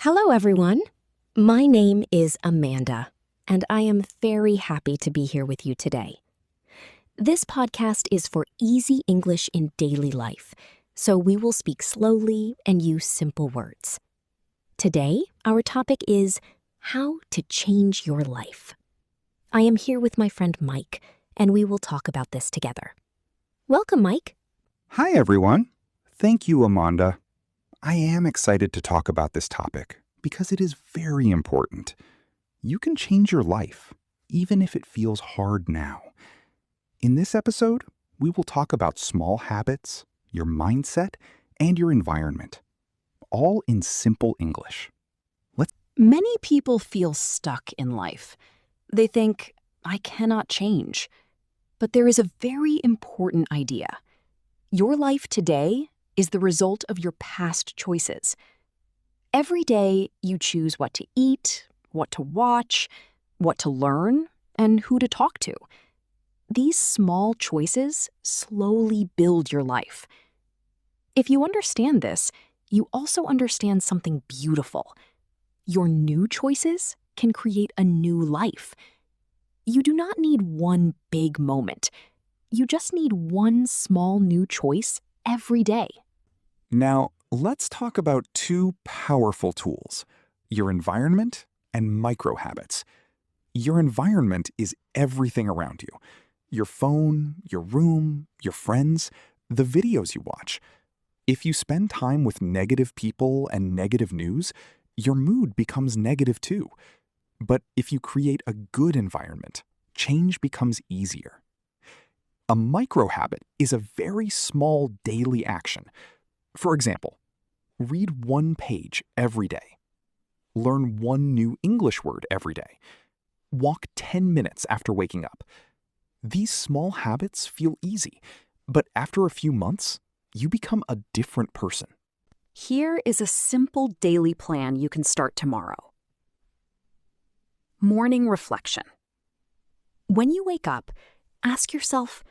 Hello, everyone. My name is Amanda, and I am very happy to be here with you today. This podcast is for easy English in daily life, so we will speak slowly and use simple words. Today, our topic is how to change your life. I am here with my friend Mike, and we will talk about this together. Welcome, Mike. Hi, everyone. Thank you, Amanda. I am excited to talk about this topic because it is very important. You can change your life, even if it feels hard now. In this episode, we will talk about small habits, your mindset, and your environment, all in simple English. Many people feel stuck in life. They think, I cannot change. But there is a very important idea. Your life today is the result of your past choices. Every day, you choose what to eat, what to watch, what to learn, and who to talk to. These small choices slowly build your life. If you understand this, you also understand something beautiful. Your new choices can create a new life. You do not need one big moment. You just need one small new choice every day. Now, let's talk about two powerful tools, your environment and micro habits. Your environment is everything around you. Your phone, your room, your friends, the videos you watch. If you spend time with negative people and negative news, your mood becomes negative too. But if you create a good environment, change becomes easier. A micro habit is a very small daily action. For example, read one page every day. Learn one new English word every day. Walk 10 minutes after waking up. These small habits feel easy, but after a few months, you become a different person. Here is a simple daily plan you can start tomorrow. Morning reflection. When you wake up, ask yourself,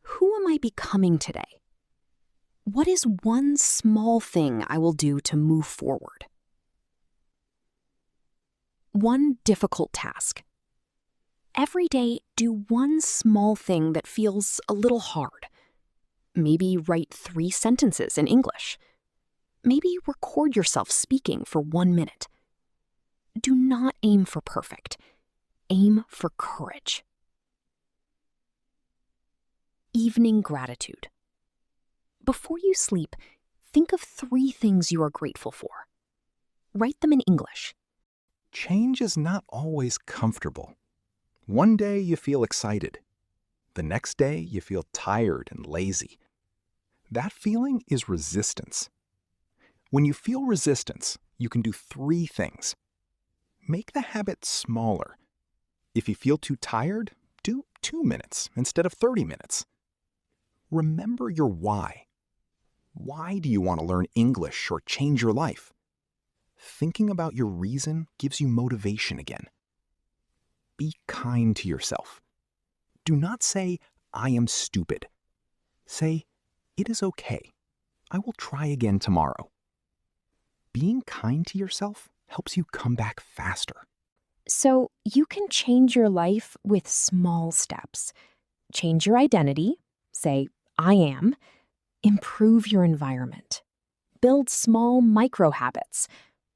who am I becoming today? What is one small thing I will do to move forward? One difficult task. Every day, do one small thing that feels a little hard. Maybe write 3 sentences in English. Maybe record yourself speaking for 1 minute. Do not aim for perfect. Aim for courage. Evening gratitude. Before you sleep, think of 3 things you are grateful for. Write them in English. Change is not always comfortable. One day you feel excited. The next day you feel tired and lazy. That feeling is resistance. When you feel resistance, you can do 3 things. Make the habit smaller. If you feel too tired, do 2 minutes instead of 30 minutes. Remember your why. Why do you want to learn English or change your life? Thinking about your reason gives you motivation again. Be kind to yourself. Do not say, I am stupid. Say, it is okay. I will try again tomorrow. Being kind to yourself helps you come back faster. So you can change your life with small steps. Change your identity. Say, I am. Improve your environment. Build small micro habits.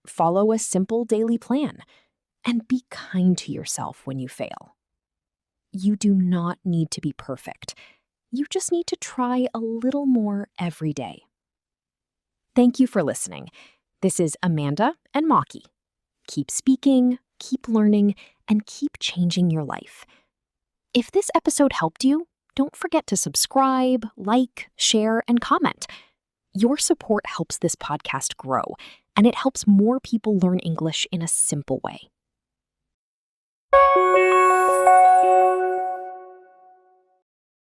Follow a simple daily plan. And be kind to yourself when you fail. You do not need to be perfect. You just need to try a little more every day. Thank you for listening. This is Amanda and Maki. Keep speaking, keep learning, and keep changing your life. If this episode helped you, don't forget to subscribe, like, share, and comment. Your support helps this podcast grow, and it helps more people learn English in a simple way.